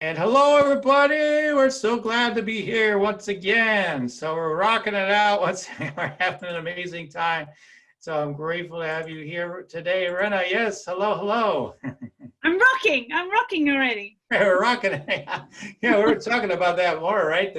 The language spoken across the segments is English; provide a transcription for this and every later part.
And hello, everybody. We're so glad to be here once again. So we're rocking it out. We're having an amazing time. So I'm grateful to have you here today, Rana. Yes, hello, hello. I'm rocking already. We're rocking it. Yeah, we were talking about that more, right?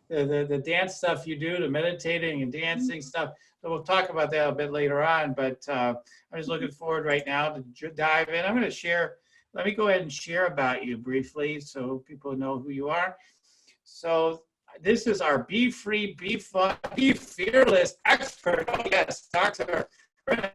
The dance stuff you do, the meditating and dancing stuff. So we'll talk about that a bit later on. But I'm just looking forward right now to dive in. I'm going to share. Let me go ahead and share about you briefly so people know who you are. So this is our Be Free, Be Fun, Be Fearless expert. Oh yes, Dr. Rana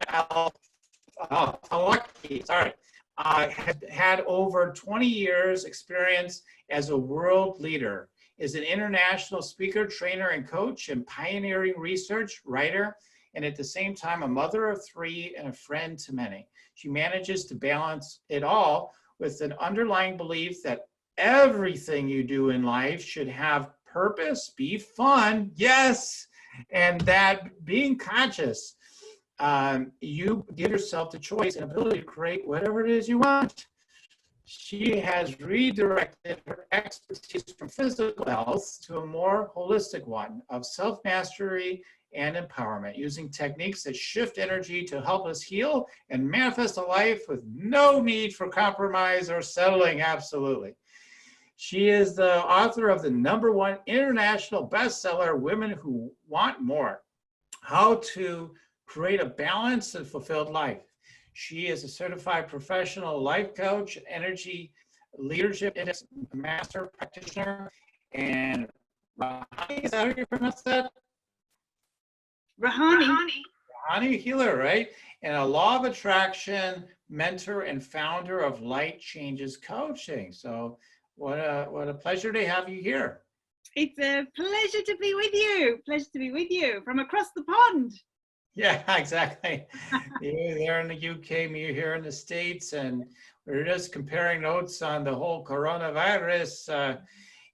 Al-Falaki, sorry, had over 20 years experience as a world leader, is an international speaker, trainer, and coach, and pioneering research, writer, and at the same time, a mother of three and a friend to many. She manages to balance it all with an underlying belief that everything you do in life should have purpose, be fun, yes, and that being conscious, you give yourself the choice and ability to create whatever it is you want. She has redirected her expertise from physical health to a more holistic one of self-mastery and empowerment, using techniques that shift energy to help us heal and manifest a life with no need for compromise or settling. Absolutely. She is the author of the #1 international bestseller, Women Who Want More: How to Create a Balanced and Fulfilled Life. She is a certified professional life coach, energy leadership master practitioner, and Rahanni, is that how you pronounce that? Rahanni. Rahanni healer, right? And a law of attraction mentor and founder of Light Changes Coaching. So what a pleasure to have you here. It's a pleasure to be with you. Pleasure to be with you from across the pond. Yeah, exactly. You there in the UK, me here in the States, and we're just comparing notes on the whole coronavirus,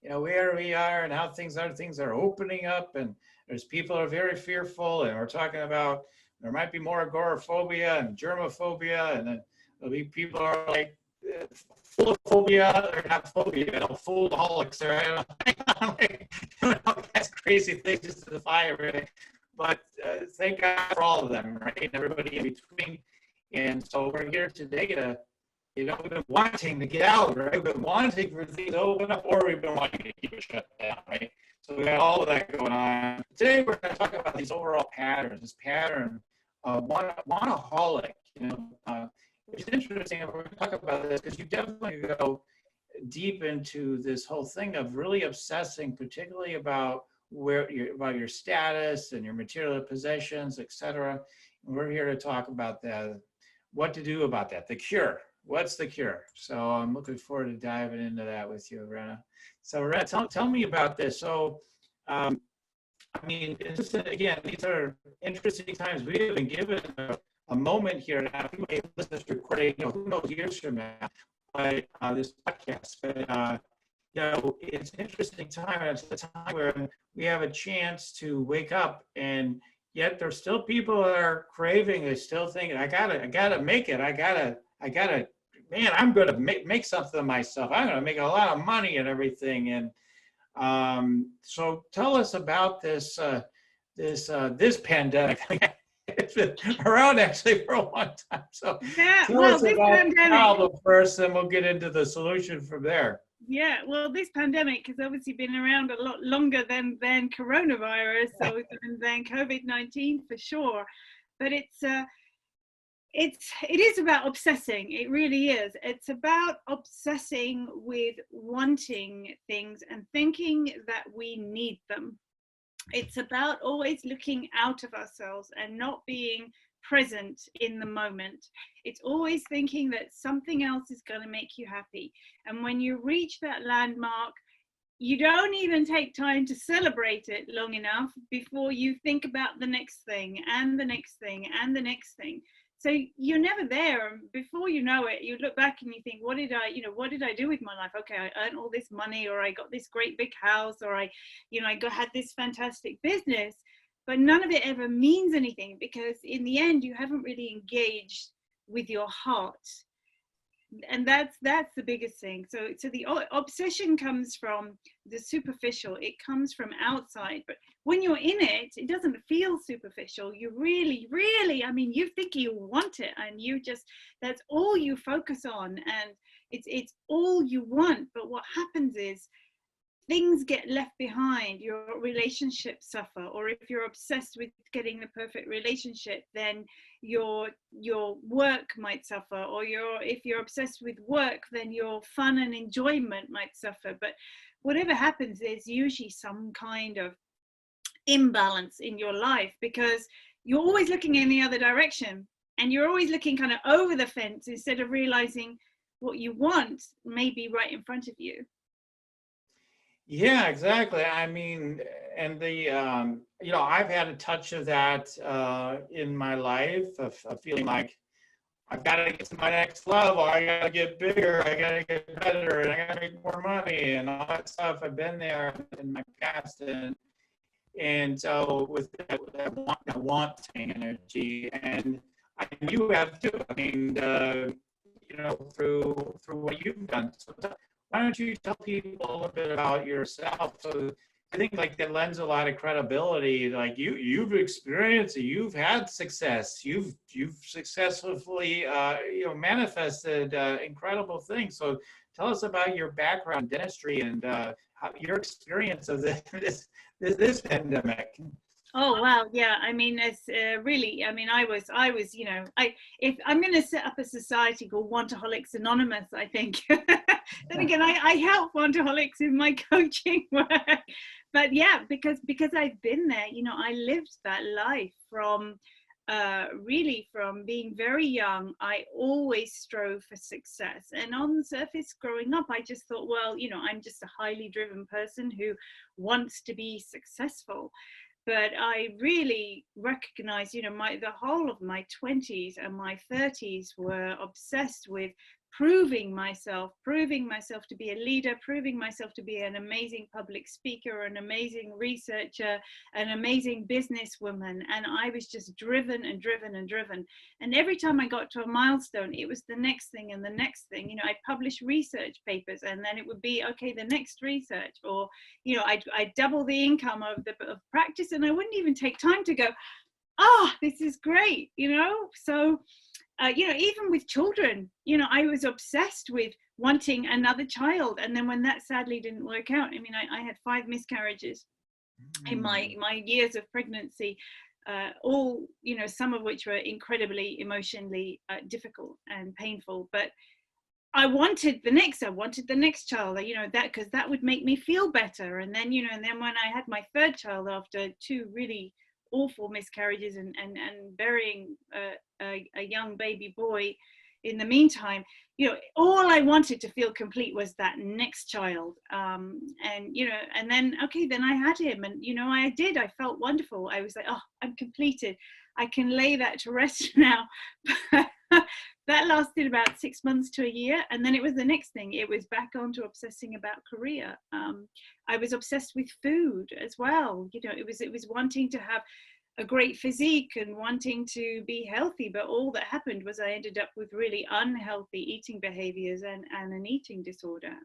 where we are and how things are. Things are opening up, and there's people are very fearful, and we're talking about there might be more agoraphobia and germophobia, and then there'll be people are like full of phobia or not phobia, full-holics, right? That's crazy things just to defy everything. But thank God for all of them, right? And everybody in between. And so we're here today to, we've been wanting to get out, right? We've been wanting for things to open up, or we've been wanting to keep it shut down, right? So we got all of that going on. Today we're going to talk about these overall patterns, this pattern of Wantaholic, which is interesting. And we're going to talk about this because you definitely go deep into this whole thing of really obsessing, particularly about about your status and your material possessions, etc. And we're here to talk about that, what to do about that, the cure. What's the cure? So I'm looking forward to diving into that with you, Rana. So Rana, tell me about this. So, just, again, these are interesting times. We have been given a moment here now. We may listen to this recording, who knows, years from now, but this podcast. But it's an interesting time. It's a time where we have a chance to wake up, and yet there's still people that are craving. They still thinking, I gotta make it. I gotta, man, I'm gonna make something of myself. I'm gonna make a lot of money and everything. And so tell us about this pandemic. It's been around actually for a long time. So tell us about the problem first, and we'll get into the solution from there. Yeah, well, this pandemic has obviously been around a lot longer than coronavirus, or than COVID-19 for sure. But it is about obsessing. It really is. It's about obsessing with wanting things and thinking that we need them. It's about always looking out of ourselves and not being present in the moment. It's always thinking that something else is going to make you happy. And when you reach that landmark, you don't even take time to celebrate it long enough before you think about the next thing and the next thing and the next thing. So you're never there, and before you know it, you look back and you think, what did I do with my life? Okay, I earned all this money, or I got this great big house, or I had this fantastic business, but none of it ever means anything, because in the end, you haven't really engaged with your heart. and that's the biggest thing. So the obsession comes from the superficial. It comes from outside, but when you're in it, it doesn't feel superficial. You really, I mean, you think you want it, and you just, that's all you focus on, and it's all you want. But what happens is things get left behind. Your relationships suffer, or if you're obsessed with getting the perfect relationship, then your work might suffer, or if you're obsessed with work, then your fun and enjoyment might suffer. But whatever happens, there's usually some kind of imbalance in your life, because you're always looking in the other direction, and you're always looking kind of over the fence instead of realizing what you want may be right in front of you. Yeah, exactly. I mean, and you know, I've had a touch of that in my life of feeling like I've got to get to my next level. I got to get bigger. I got to get better. And I got to make more money and all that stuff. I've been there in my past, and so with that wanting energy, and you have too. I mean, you know, through what you've done. So why don't you tell people a little bit about yourself? So I think like that lends a lot of credibility. Like you've experienced it, you've had success, you've successfully you know, manifested incredible things. So tell us about your background in dentistry and your experience of this pandemic. Oh wow, yeah. I mean, it's really. I mean, I was. You know, if I'm going to set up a society called Wantaholics Anonymous, I think. Then again, I help Wantaholics in my coaching work. But yeah, because I've been there. You know, I lived that life from really from being very young. I always strove for success, and on the surface, growing up, I just thought, well, you know, I'm just a highly driven person who wants to be successful. But I really recognize, you know, the whole of my 20s and my 30s were obsessed with proving myself to be a leader, proving myself to be an amazing public speaker, an amazing researcher, an amazing businesswoman. And I was just driven and driven and driven. And every time I got to a milestone, it was the next thing and the next thing. You know, I'd publish research papers, and then it would be, okay, the next research, or, you know, I'd double the income of practice, and I wouldn't even take time to go, this is great, you know? So, you know, even with children, you know, I was obsessed with wanting another child. And then when that sadly didn't work out, I mean, I had 5 miscarriages in my years of pregnancy, all, you know, some of which were incredibly emotionally difficult and painful. But I wanted the next child, you know, that, because that would make me feel better. And then, you know, and then when I had my 3rd child after 2 really awful miscarriages and burying a young baby boy in the meantime, you know, all I wanted to feel complete was that next child. And, you know, and then, okay, then I had him, and, you know, I felt wonderful. I was like, I'm completed. I can lay that to rest now. That lasted about 6 months to a year. And then it was the next thing. It was back on to obsessing about career. I was obsessed with food as well. You know, it was wanting to have a great physique and wanting to be healthy. But all that happened was I ended up with really unhealthy eating behaviors and an eating disorder.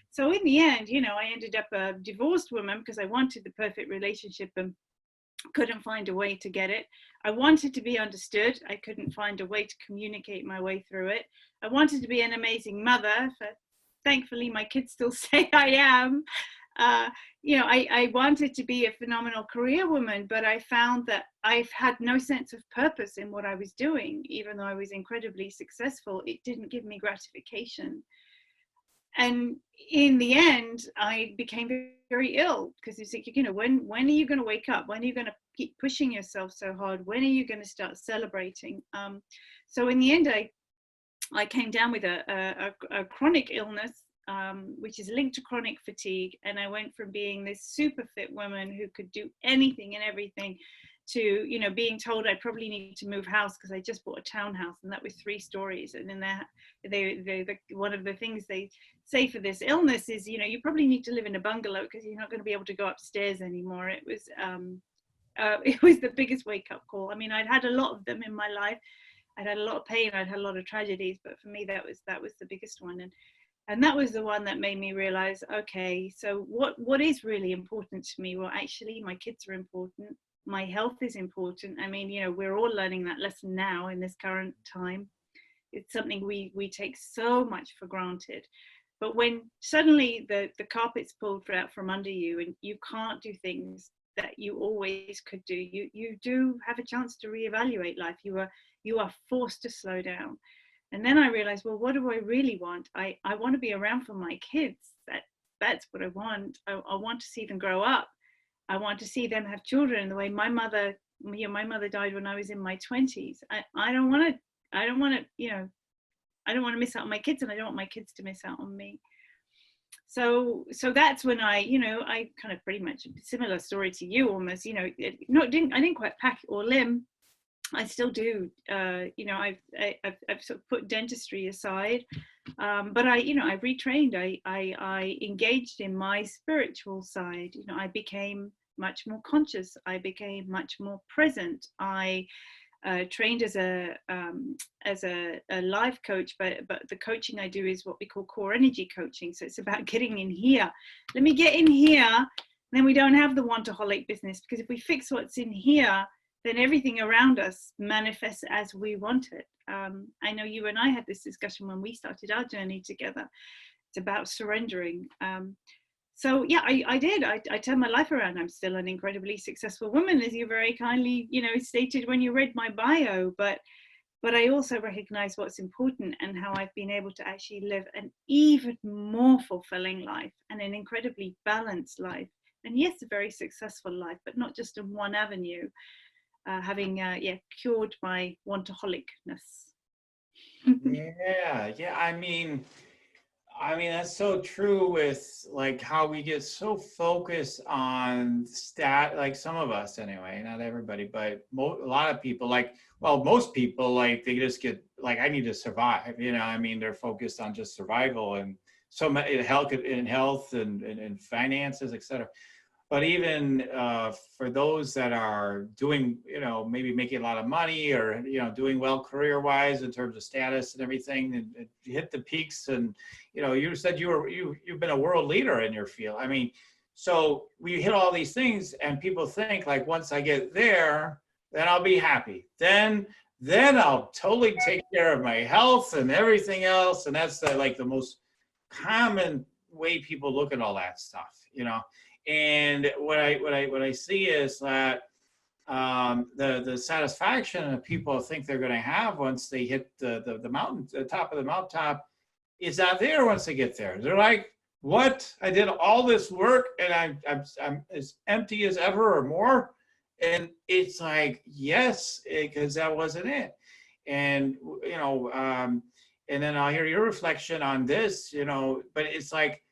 So in the end, you know, I ended up a divorced woman because I wanted the perfect relationship and couldn't find a way to get it. I wanted to be understood. I couldn't find a way to communicate my way through it. I wanted to be an amazing mother. Thankfully, my kids still say I am. You know, I wanted to be a phenomenal career woman, but I found that I've had no sense of purpose in what I was doing. Even though I was incredibly successful, it didn't give me gratification. And in the end, I became very ill, because it's like, you know, when are you going to wake up? When are you going to keep pushing yourself so hard? When are you going to start celebrating? So in the end, I came down with a chronic illness, which is linked to chronic fatigue. And I went from being this super fit woman who could do anything and everything to, you know, being told I probably need to move house because I just bought a townhouse, and that was 3 stories. And then one of the things they say for this illness is, you know, you probably need to live in a bungalow because you're not going to be able to go upstairs anymore. It was the biggest wake-up call. I mean, I'd had a lot of them in my life. I'd had a lot of pain, I'd had a lot of tragedies, but for me that was the biggest one. And that was the one that made me realize, okay, so what is really important to me? Well, actually, my kids are important. My health is important. I mean, you know, we're all learning that lesson now in this current time. It's something we take so much for granted. But when suddenly the carpet's pulled out from under you and you can't do things that you always could do, you do have a chance to reevaluate life. You are forced to slow down. And then I realized, well, what do I really want? I want to be around for my kids. That's what I want. I want to see them grow up. I want to see them have children the way my mother died when I was in my 20s. I don't want to, you know, I don't want to miss out on my kids, and I don't want my kids to miss out on me. So that's when I kind of pretty much similar story to you almost, you know, I didn't quite pack or limb. I still do. You know, I've sort of put dentistry aside, but I retrained. I engaged in my spiritual side. You know, I became much more conscious. I became much more present. I trained as a life coach, but the coaching I do is what we call core energy coaching. So it's about getting in here. Let me get in here. Then we don't have the Wantaholic business, because if we fix what's in here, then everything around us manifests as we want it. I know you and I had this discussion when we started our journey together. It's about surrendering. So yeah, I did. I turned my life around. I'm still an incredibly successful woman, as you very kindly, you know, stated when you read my bio. But I also recognize what's important and how I've been able to actually live an even more fulfilling life and an incredibly balanced life. And yes, a very successful life, but not just in one avenue. Having cured my wantaholicness. Yeah. I mean that's so true with like how we get so focused on like some of us anyway, not everybody, but a lot of people, like, well, most people, like, they just get like, I need to survive, you know. I mean, they're focused on just survival and so health and finances, etc. But even for those that are doing, you know, maybe making a lot of money or, you know, doing well career-wise in terms of status and everything, and hit the peaks, and, you know, you said you've been a world leader in your field. I mean, so we hit all these things, and people think like, once I get there, then I'll be happy. Then I'll totally take care of my health and everything else, and that's the most common way people look at all that stuff, you know. And what I see is that the satisfaction that people think they're going to have once they hit the mountain, the top of the mountaintop, is not there once they get there. They're like, what? I did all this work and I'm as empty as ever or more. And it's like, yes, because that wasn't it. And, you know, and then I'll hear your reflection on this, you know, but it's like,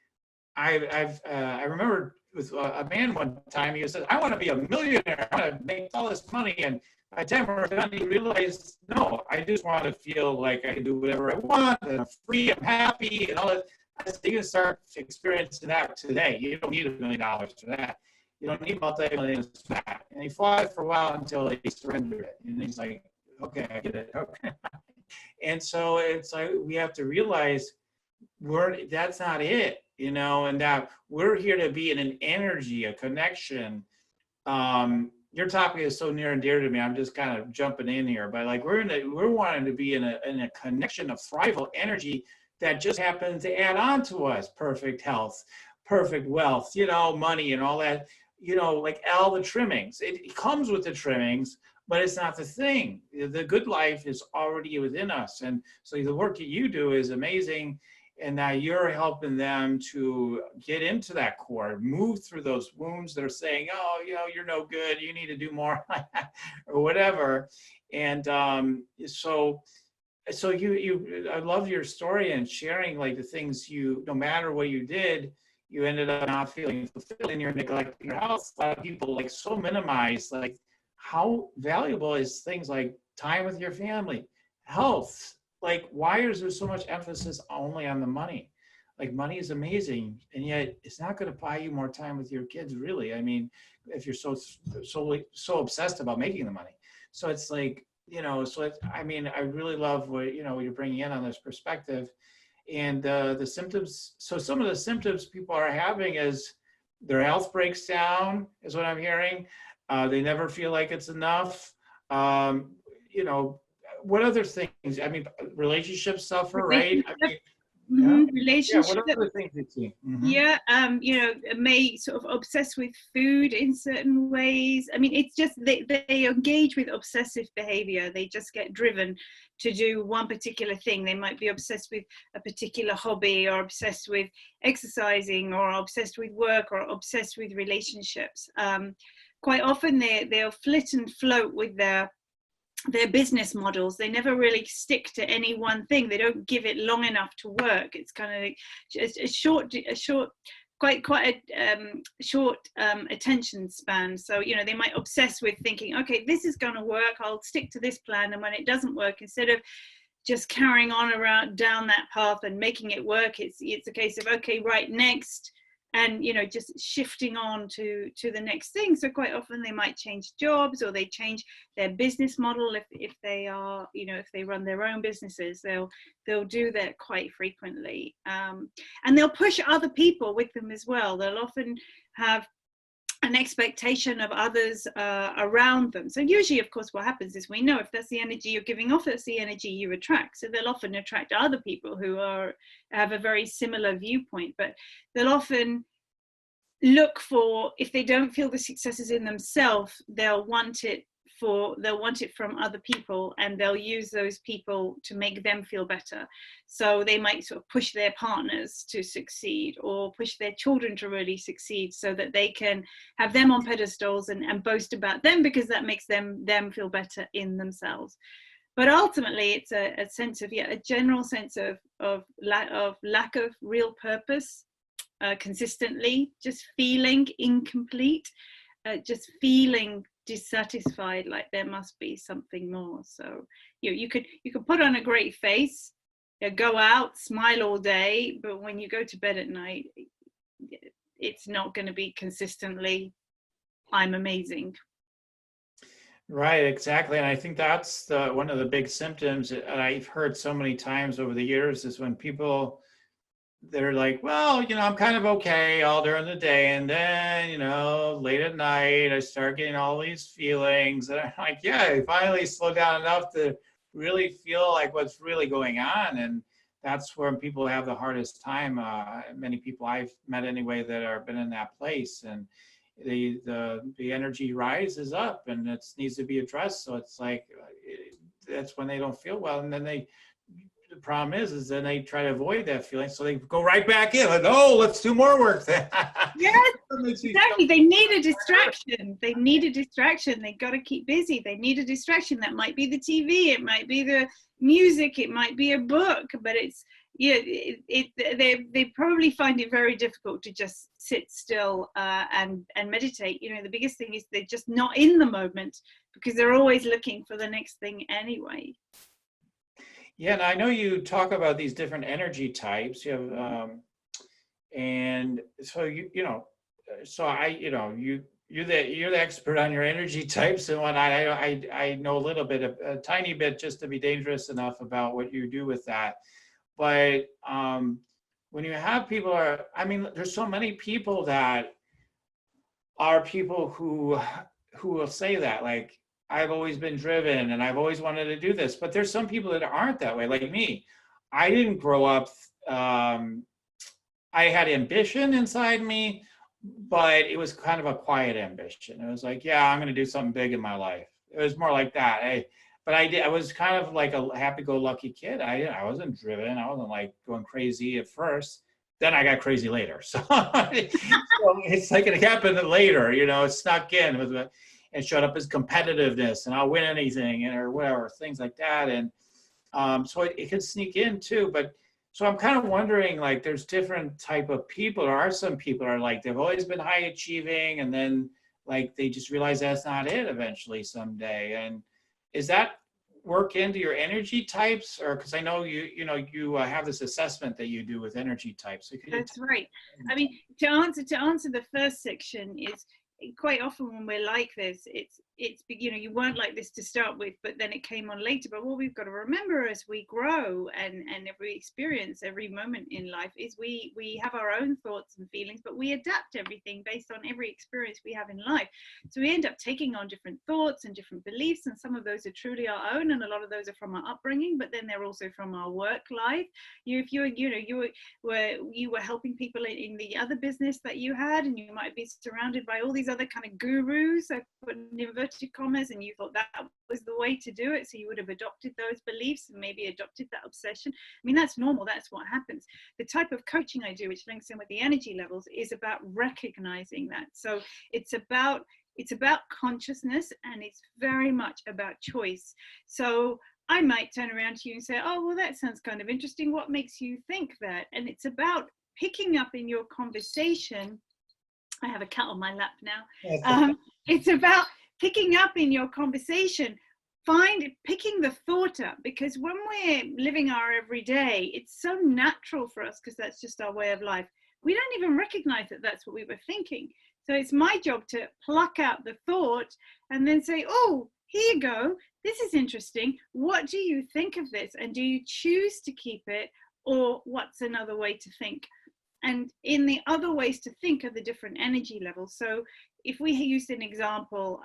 I remember with a man one time, he said, I want to be a millionaire. I want to make all this money. And by the time we're done, he realized, no, I just want to feel like I can do whatever I want, and I'm free, I'm happy, and all that. I said, you can start experiencing that today. You don't need $1 million for that. You don't need multi-millions for that. And he fought for a while until he surrendered it. And he's like, okay, I get it. Okay. And so it's like, we have to realize that's not it, you know, and that we're here to be in an energy, a connection. Your topic is so near and dear to me. I'm just kind of jumping in here, but like we're wanting to be in a connection of thrival energy that just happens to add on to us perfect health, perfect wealth, you know, money and all that, you know, like all the trimmings. It comes with the trimmings, but it's not the thing. The good life is already within us. And so the work that you do is amazing. And now you're helping them to get into that core, move through those wounds that are saying, oh, you know, you're no good, you need to do more, or whatever. And so I love your story and sharing like the things no matter what you did, you ended up not feeling fulfilled and you're neglecting your health. A lot of people like so minimize like how valuable is things like time with your family, health. Like, why is there so much emphasis only on the money? Like, money is amazing, and yet it's not going to buy you more time with your kids, really. I mean, if you're so obsessed about making the money. So it's like, so I mean, I really love what, you're bringing in on this perspective. And the symptoms, so some of the symptoms people are having is their health breaks down, is what I'm hearing. They never feel like it's enough. Um, you know, what other things? I mean, relationships suffer, right? I Relationship, mean, yeah. Yeah, what relationship. other things do you see? Yeah, may sort of obsess with food in certain ways. I mean, it's just they engage with obsessive behavior. They just get driven to do one particular thing. They might be obsessed with a particular hobby, or obsessed with exercising, or obsessed with work, or obsessed with relationships. Quite often they'll flit and float with their business models. They never really stick to any one thing. They don't give it long enough to work. It's kind of like a short quite a short attention span. So they might obsess with thinking, okay, this is going to work, I'll stick to this plan. And when it doesn't work, instead of just carrying on around down that path and making it work, it's a case of, okay, right, next, and just shifting on to the next thing. So quite often they might change jobs, or they change their business model. If they are, if they run their own businesses, they'll do that quite frequently. And they'll push other people with them as well. They'll often have an expectation of others around them. So usually, of course, what happens is, we know if that's the energy you're giving off, that's the energy you attract. So they'll often attract other people who have a very similar viewpoint, but they'll often look for, if they don't feel the successes in themselves, they'll want it from other people, and they'll use those people to make them feel better. So they might sort of push their partners to succeed, or push their children to really succeed, so that they can have them on pedestals and boast about them, because that makes them feel better in themselves. But ultimately, it's a sense of, a general sense of lack of real purpose, consistently, just feeling incomplete, just feeling dissatisfied, like there must be something more. So you could put on a great face, go out, smile all day, but when you go to bed at night, it's not going to be consistently, I'm amazing. Right, exactly. And I think that's one of the big symptoms that I've heard so many times over the years, is when people, they're like, well, I'm kind of okay all during the day, and then, late at night, I start getting all these feelings. And I'm like, yeah, I finally slow down enough to really feel like what's really going on. And that's where people have the hardest time. Many people I've met anyway that have been in that place, and the energy rises up, and it needs to be addressed. So it's like, that's when they don't feel well, and then the problem is then they try to avoid that feeling, so they go right back in, like, oh, let's do more work then. Yes, exactly. They need a distraction. They got to keep busy. They need a distraction. That might be the TV, it might be the music, it might be a book, but it's they probably find it very difficult to just sit still and meditate. The biggest thing is they're just not in the moment, because they're always looking for the next thing anyway. Yeah, and I know you talk about these different energy types. You have, and so you're the expert on your energy types and whatnot. I know a little bit, a tiny bit, just to be dangerous enough about what you do with that. But when you have people there's so many people that are people who will say that, like, I've always been driven and I've always wanted to do this. But there's some people that aren't that way, like me. I didn't grow up, I had ambition inside me, but it was kind of a quiet ambition. It was like, yeah, I'm going to do something big in my life. It was more like that. I was kind of like a happy-go-lucky kid. I wasn't driven. I wasn't like going crazy at first. Then I got crazy later. So, it's like it happened later, it snuck in with and showed up as competitiveness, and I'll win anything, or whatever, things like that. And so it can sneak in too. But so I'm kind of wondering, like, there's different type of people. There are some people are like, they've always been high achieving, and then like they just realize that's not it eventually someday. And is that work into your energy types? Or because I know you have this assessment that you do with energy types. So that's right. I mean, to answer the first section is, quite often when we're like this, it's you know, you weren't like this to start with, but then it came on later. But what we've got to remember as we grow and every experience, every moment in life, is we have our own thoughts and feelings, but we adapt everything based on every experience we have in life. So we end up taking on different thoughts and different beliefs, and some of those are truly our own, and a lot of those are from our upbringing, but then they're also from our work life. If you were helping people in the other business that you had, and you might be surrounded by all these other kind of gurus, I put in inverted commas, and you thought that was the way to do it, so you would have adopted those beliefs and maybe adopted that obsession. I mean, that's normal, that's what happens. The type of coaching I do, which links in with the energy levels, is about recognizing that. So it's about consciousness, and it's very much about choice. So I might turn around to you and say, oh, well, that sounds kind of interesting. What makes you think that? And it's about picking up in your conversation. I have a cat on my lap now. It's about picking up in your conversation, picking the thought up, because when we're living our everyday, it's so natural for us, because that's just our way of life. We don't even recognize that that's what we were thinking. So it's my job to pluck out the thought and then say, oh, here you go. This is interesting. What do you think of this? And do you choose to keep it, or what's another way to think? And in the other ways to think are the different energy levels. So if we used an example,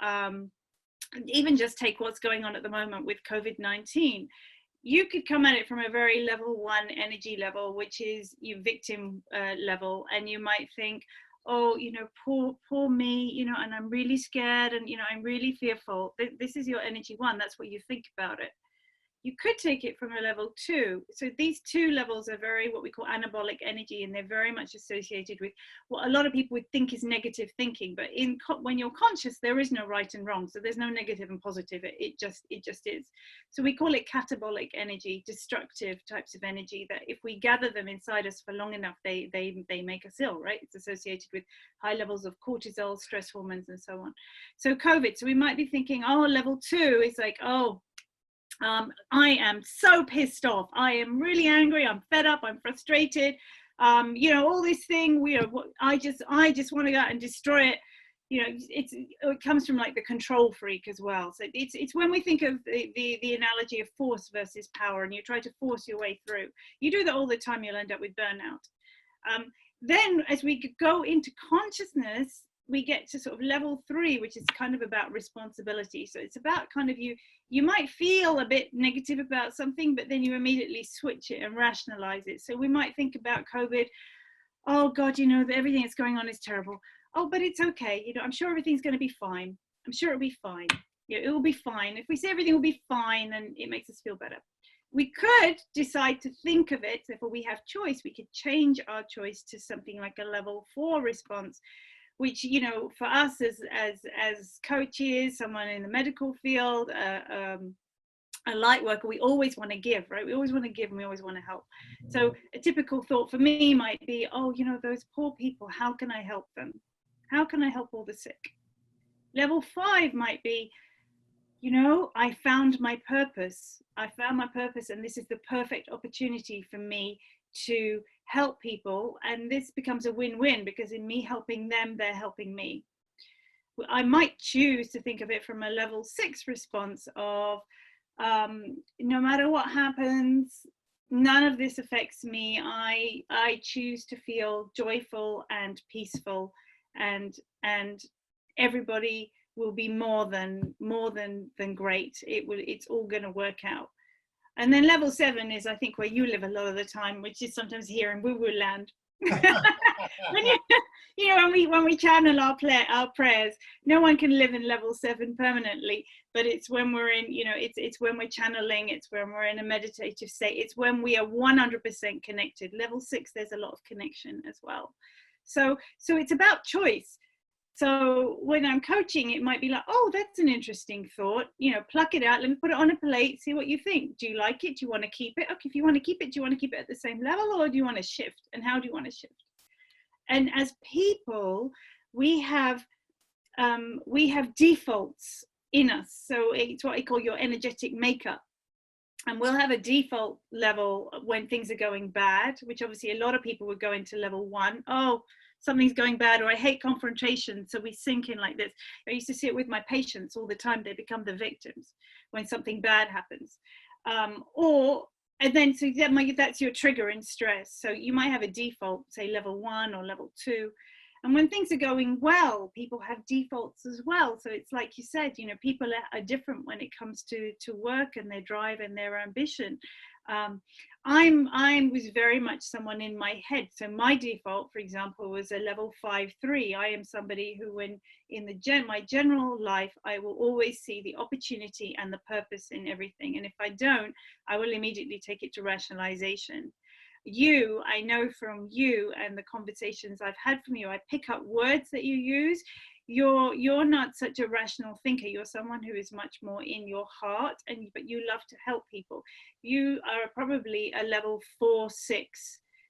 even just take what's going on at the moment with COVID-19, you could come at it from a very level 1 energy level, which is your victim level. And you might think, oh, you know, poor me, you know, and I'm really scared, and, you know, I'm really fearful. This is your energy 1. That's what you think about it. You could take it from a level 2. So these 2 levels are very what we call anabolic energy, and they're very much associated with what a lot of people would think is negative thinking. But when you're conscious, there is no right and wrong. So there's no negative and positive. It just is. So we call it catabolic energy, destructive types of energy, that if we gather them inside us for long enough, they make us ill, right? It's associated with high levels of cortisol, stress hormones, and so on. So COVID, so we might be thinking, oh, level 2 is like, oh, I am so pissed off. I am really angry. I'm fed up. I'm frustrated. You know, all this thing. I just want to go out and destroy it. You know, it comes from like the control freak as well. So it's when we think of the analogy of force versus power, and you try to force your way through. You do that all the time, you'll end up with burnout. Then as we go into consciousness, we get to sort of level 3, which is kind of about responsibility. So it's about kind of you might feel a bit negative about something, but then you immediately switch it and rationalize it. So we might think about COVID, oh God, you know, everything that's going on is terrible. Oh, but it's okay. You know, I'm sure everything's going to be fine. I'm sure it'll be fine. You know, it will be fine. If we say everything will be fine, then it makes us feel better. We could decide to think of it. Therefore, we have choice. We could change our choice to something like a level 4 response, which, you know, for us as coaches, someone in the medical field, a light worker, we always want to give, right? We always want to give, and we always want to help. So a typical thought for me might be, oh, you know, those poor people, how can I help them? How can I help all the sick? Level 5 might be, you know, I found my purpose. I found my purpose, and this is the perfect opportunity for me to help people. And this becomes a win-win, because in me helping them, they're helping me. I might choose to think of it from a level 6 response of, no matter what happens, none of this affects me. I choose to feel joyful and peaceful, and everybody will be more than great. It's all going to work out. And then level 7 is, I think, where you live a lot of the time, which is sometimes here in woo-woo land. when we channel our prayers, no one can live in level 7 permanently, but it's when we're in, you know, it's when we're channeling, it's when we're in a meditative state, it's when we are 100% connected. Level 6, there's a lot of connection as well. So it's about choice. So when I'm coaching, it might be like, oh, that's an interesting thought, you know, pluck it out, let me put it on a plate, see what you think. Do you like it? Do you want to keep it? Okay, if you want to keep it, do you want to keep it at the same level, or do you want to shift? And how do you want to shift? And as people, we have defaults in us. So it's what I call your energetic makeup. And we'll have a default level when things are going bad, which obviously a lot of people would go into level 1. Oh, something's going bad, or I hate confrontation, so we sink in like this. I used to see it with my patients all the time. They become the victims when something bad happens. And then so that's your trigger in stress. So you might have a default, say level 1 or level 2. And when things are going well, people have defaults as well. So it's like you said, people are different when it comes to work and their drive and their ambition. I was very much someone in my head. So my default, for example, was a level 5-3. I am somebody who, when in my general life, I will always see the opportunity and the purpose in everything. And if I don't, I will immediately take it to rationalization. I know from you and the conversations I've had from you, I pick up words that you use. You're not such a rational thinker. You're someone who is much more in your heart, but you love to help people. You are probably a level 4-6,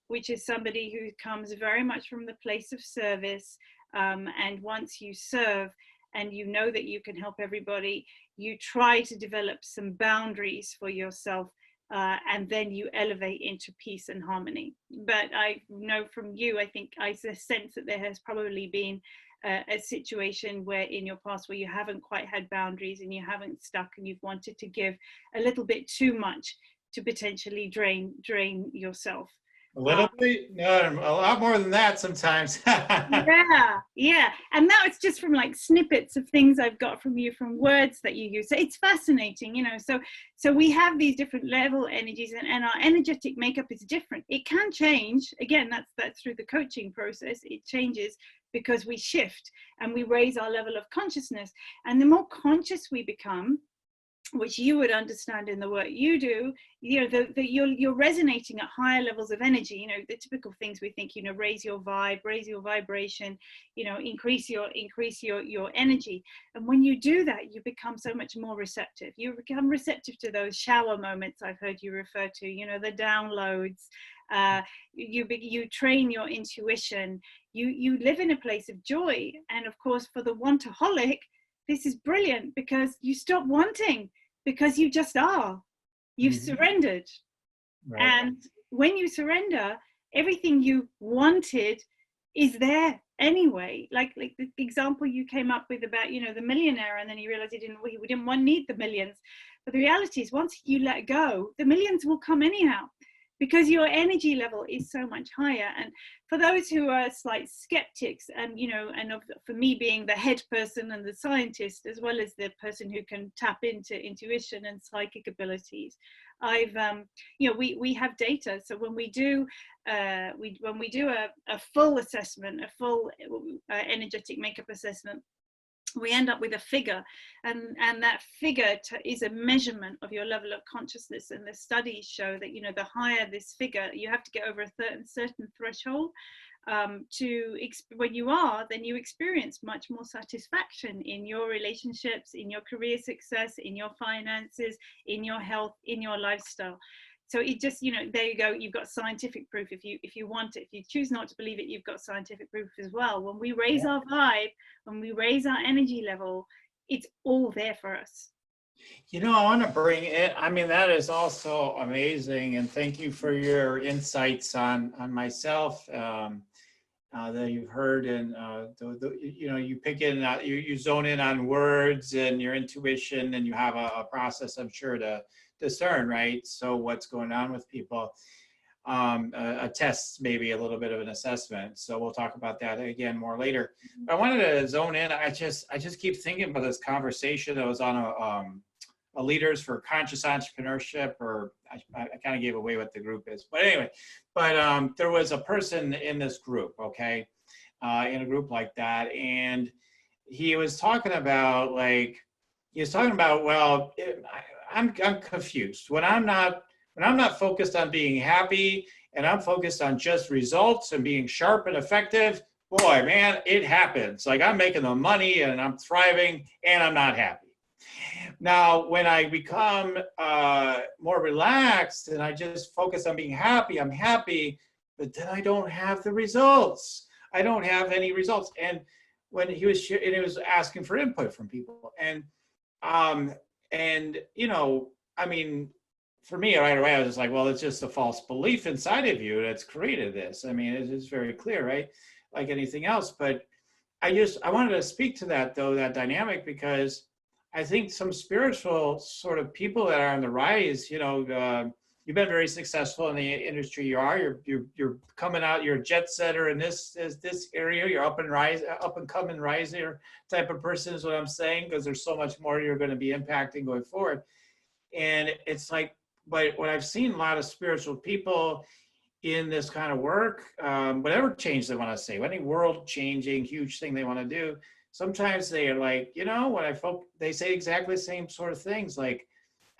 which is somebody who comes very much from the place of service. And once you serve and you know that you can help everybody, you try to develop some boundaries for yourself. And then you elevate into peace and harmony. But I know from you, I think I sense that there has probably been a situation where in your past where you haven't quite had boundaries and you haven't stuck, and you've wanted to give a little bit too much to potentially drain yourself. A little bit, no, a lot more than that sometimes. Yeah. And now it's just from like snippets of things I've got from you, from words that you use. So it's fascinating, So we have these different level energies, and our energetic makeup is different. It can change. Again, that's through the coaching process. It changes because we shift and we raise our level of consciousness. And the more conscious we become, which you would understand in the work you do, you're resonating at higher levels of energy. The typical things we think, raise your vibe, raise your vibration, increase your energy. And when you do that, you become so much more receptive. You become receptive to those shower moments I've heard you refer to, the downloads. You train your intuition. You live in a place of joy. And of course, for the Wantaholic, this is brilliant because you stop wanting, because you just are. You've surrendered. Right. And when you surrender, everything you wanted is there anyway. Like the example you came up with about, the millionaire, and then he realized he didn't need the millions. But the reality is, once you let go, the millions will come anyhow, because your energy level is so much higher. And for those who are slight skeptics, and for me being the head person and the scientist, as well as the person who can tap into intuition and psychic abilities, I've we have data. So when we do a full assessment, a full energetic makeup assessment, we end up with a figure, and that figure is a measurement of your level of consciousness. And the studies show that the higher this figure, you have to get over a certain threshold when you are, then you experience much more satisfaction in your relationships, in your career success, in your finances, in your health, in your lifestyle. So it just, there you go. You've got scientific proof. If you want it, if you choose not to believe it, you've got scientific proof as well. When we raise our vibe, when we raise our energy level, it's all there for us. I want to bring it. I mean, that is also amazing, and thank you for your insights on myself that you've heard, and you pick in, you zone in on words and your intuition, and you have a process, I'm sure, to discern, right? So what's going on with people. A test, maybe a little bit of an assessment. So we'll talk about that again more later. But I wanted to zone in. I just keep thinking about this conversation that was on a Leaders for Conscious Entrepreneurship, or I kind of gave away what the group is. But anyway, there was a person in this group, okay, in a group like that, and he was talking about well, I'm confused when I'm not focused on being happy, and I'm focused on just results and being sharp and effective. Boy, man, it happens. Like, I'm making the money and I'm thriving, and I'm not happy. Now, when I become more relaxed and I just focus on being happy, I'm happy, but then I don't have the results. I don't have any results. And when he was asking for input from people, and I mean, for me, right away, I was just like, well, it's just a false belief inside of you that's created this. I mean, it's very clear, right? Like anything else. But I wanted to speak to that though, that dynamic, because I think some spiritual sort of people that are on the rise, you've been very successful in the industry you are. You're coming out. You're a jet setter in this area. You're up and coming riser type of person is what I'm saying, because there's so much more you're going to be impacting going forward. And it's like, but what I've seen a lot of spiritual people in this kind of work, whatever change they want to say, any world changing huge thing they want to do, sometimes they are like, they say exactly the same sort of things. Like,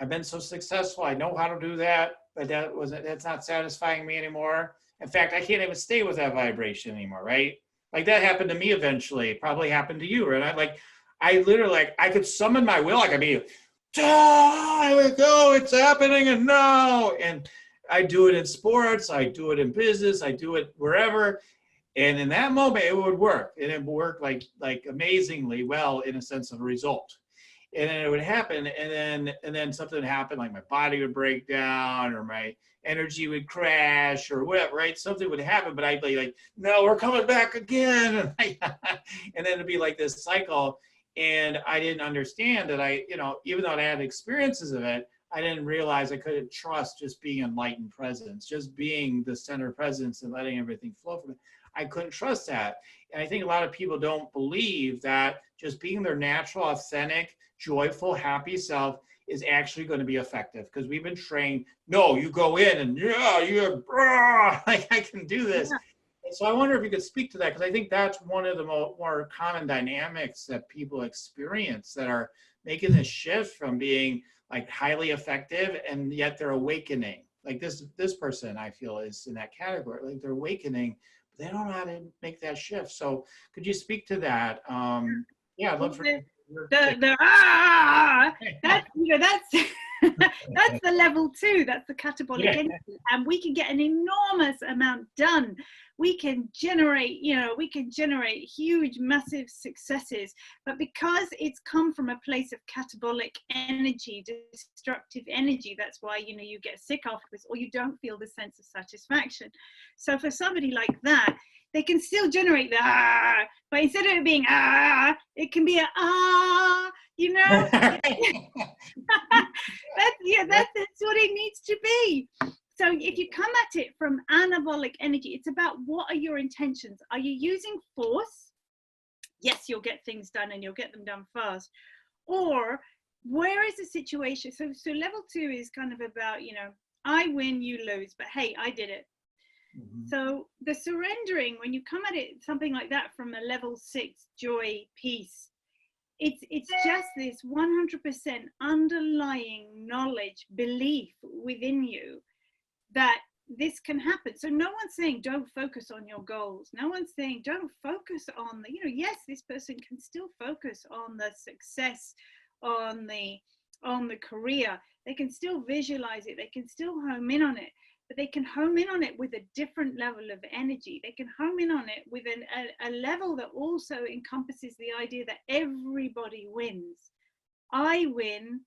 I've been so successful, I know how to do that, but that's not satisfying me anymore. In fact, I can't even stay with that vibration anymore, right? Like that happened to me eventually, probably happened to you, right? I literally, like, I could summon my will, I could be, here we go, it's happening, and no. And I do it in sports, I do it in business, I do it wherever. And in that moment, it would work. And it would work like amazingly well in a sense of a result. And then it would happen, and then something would happen, like my body would break down, or my energy would crash, or whatever, right? Something would happen, but I'd be like, no, we're coming back again. And then it'd be like this cycle. And I didn't understand that even though I had experiences of it, I didn't realize I couldn't trust just being enlightened presence, just being the center presence and letting everything flow from it. I couldn't trust that. And I think a lot of people don't believe that just being their natural, authentic, joyful, happy self is actually going to be effective, because we've been trained, no, you go in and like, I can do this. Yeah. And so I wonder if you could speak to that, because I think that's one of the more common dynamics that people experience that are making this shift from being like highly effective, and yet they're awakening. Like this person, I feel, is in that category. Like they're awakening, but they don't know how to make that shift. So could you speak to that? Yeah, I'd love for that's that's the level 2. That's the catabolic energy, and we can get an enormous amount done. We can generate huge, massive successes, but because it's come from a place of catabolic energy, destructive energy, that's why you get sick afterwards, or you don't feel the sense of satisfaction. So for somebody like that, they can still generate the but instead of it being it can be that's what it needs to be. So if you come at it from anabolic energy, it's about, what are your intentions? Are you using force? Yes, you'll get things done, and you'll get them done fast. Or where is the situation? So level 2 is kind of about, I win, you lose, but hey, I did it. Mm-hmm. So the surrendering, when you come at it, something like that from a level 6, joy, peace, it's just this 100% underlying knowledge, belief within you that this can happen. So no one's saying don't focus on your goals. No one's saying don't focus on the, yes, this person can still focus on the success, on the career. They can still visualize it. They can still home in on it. But they can home in on it with a different level of energy. They can home in on it with a level that also encompasses the idea that everybody wins. I win,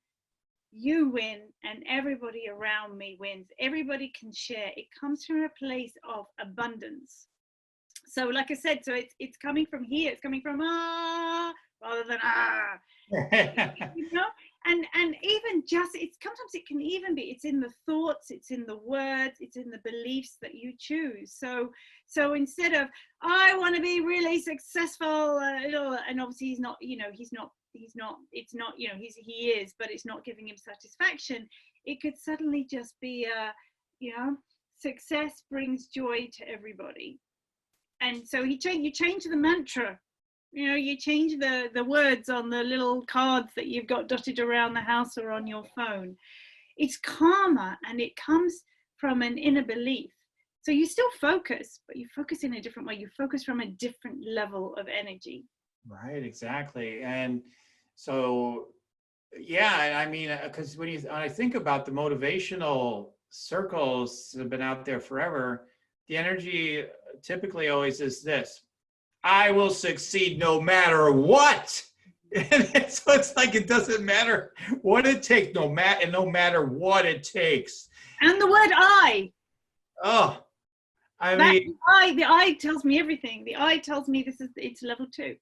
you win, and everybody around me wins. Everybody can share. It comes from a place of abundance. So like I said, so it's coming from here. It's coming from rather than And even just, sometimes it can even be, it's in the thoughts, it's in the words, it's in the beliefs that you choose. So instead of, I want to be really successful, and obviously he's not, he is, but it's not giving him satisfaction. It could suddenly just be success brings joy to everybody. And so you change the mantra. You change the words on the little cards that you've got dotted around the house or on your phone. It's calmer, and it comes from an inner belief. So you still focus, but you focus in a different way. You focus from a different level of energy. Right, exactly. And so, yeah, I mean, because when I think about the motivational circles that have been out there forever, the energy typically always is this: I will succeed no matter what. And so it's like it doesn't matter what it takes, no matter what it takes. And the word I. Oh, I That mean, the I tells me everything. The I tells me it's level 2.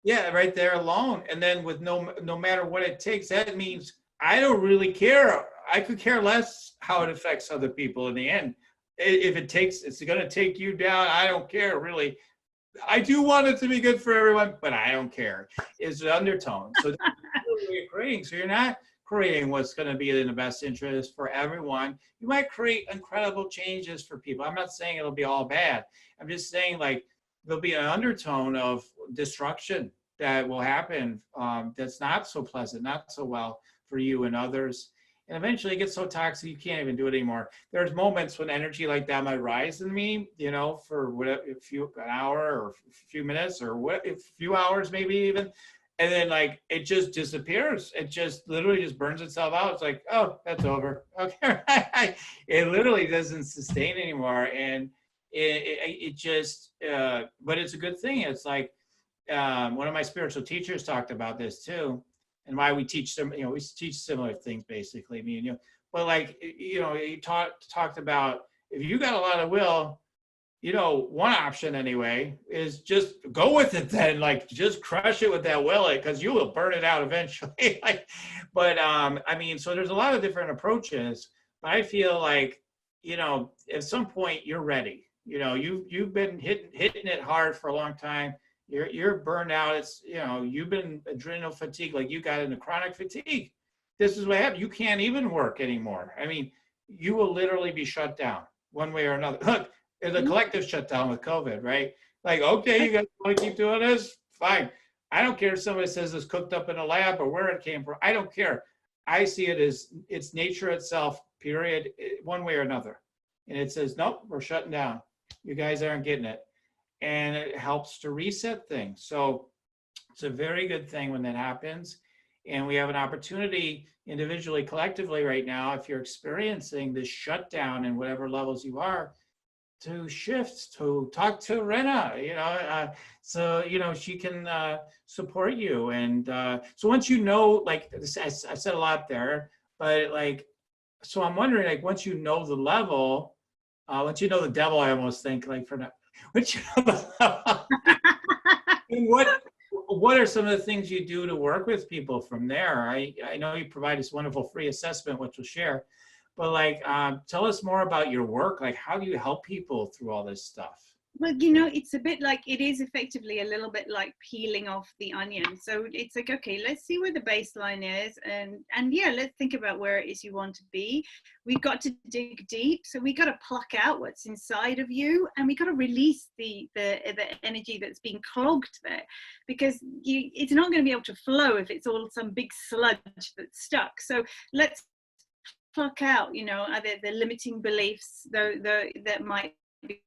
yeah, right there alone. And then with no matter what it takes, that means I don't really care. I could care less how it affects other people in the end. If it's going to take you down, I don't care really. I do want it to be good for everyone, but I don't care. Is the undertone. So that's really what you're creating. So you're not creating what's going to be in the best interest for everyone. You might create incredible changes for people. I'm not saying it'll be all bad. I'm just saying like there'll be an undertone of destruction that will happen that's not so pleasant, not so well for you and others. And eventually it gets so toxic you can't even do it anymore. There's moments when energy like that might rise in me, for whatever, an hour or a few minutes or a few hours maybe even. And then like it just disappears. It just literally just burns itself out. It's like, oh, that's over. Okay. It literally doesn't sustain anymore. And it just, but it's a good thing. It's like one of my spiritual teachers talked about this too, and why we teach them, we teach similar things basically, me and you. But like, he talked about if you got a lot of will, one option anyway is just go with it then, like just crush it with that will, because you will burn it out eventually. But I mean, so there's a lot of different approaches, but I feel like, at some point you're ready. You've been hitting it hard for a long time. You're burned out. It's, you've been adrenal fatigue, like you got into chronic fatigue. This is what happened. You can't even work anymore. I mean, you will literally be shut down one way or another. Look, there's a collective shutdown with COVID, right? Like, okay, you guys want to keep doing this? Fine. I don't care if somebody says it's cooked up in a lab or where it came from. I don't care. I see it as it's nature itself, period, one way or another. And it says, nope, we're shutting down. You guys aren't getting it. And it helps to reset things. So it's a very good thing when that happens. And we have an opportunity individually, collectively right now, if you're experiencing this shutdown in whatever levels you are, to shift, to talk to Rana, so, she can support you. And so once like I said a lot there, but like, so I'm wondering, like, once you know the level, once you know the devil, I almost think like once you know the level, and what are some of the things you do to work with people from there? I know you provide this wonderful free assessment, which we'll share. But like, tell us more about your work. Like, how do you help people through all this stuff? Well, it's a bit like, it is effectively a little bit like peeling off the onion. So it's like, okay, let's see where the baseline is. And yeah, let's think about where it is you want to be. We've got to dig deep. So we got to pluck out what's inside of you, and we got to release the energy that's being clogged there, because it's not going to be able to flow if it's all some big sludge that's stuck. So let's pluck out, either the limiting beliefs that might be,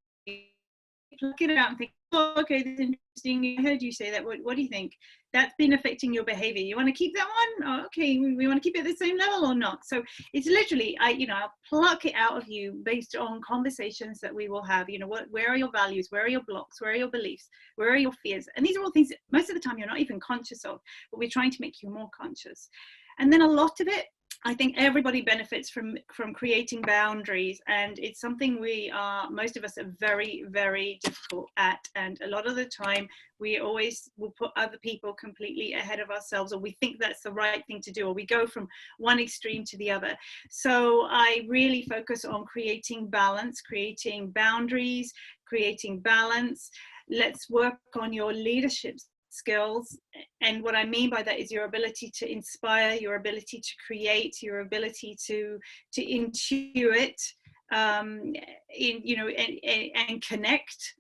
pluck it out and think, oh, okay, this is interesting. I heard you say that. What do you think? That's been affecting your behavior. You want to keep that one? Oh, okay, we want to keep it at the same level or not? So it's literally, I'll pluck it out of you based on conversations that we will have. Where are your values? Where are your blocks? Where are your beliefs? Where are your fears? And these are all things that most of the time you're not even conscious of, but we're trying to make you more conscious. And then a lot of it, I think everybody benefits from creating boundaries, and it's something most of us are very, very difficult at. And a lot of the time we always will put other people completely ahead of ourselves, or we think that's the right thing to do, or we go from one extreme to the other. So I really focus on creating balance, creating boundaries, creating balance. Let's work on your leadership skills, and what I mean by that is your ability to inspire, your ability to create, your ability to intuit, and connect.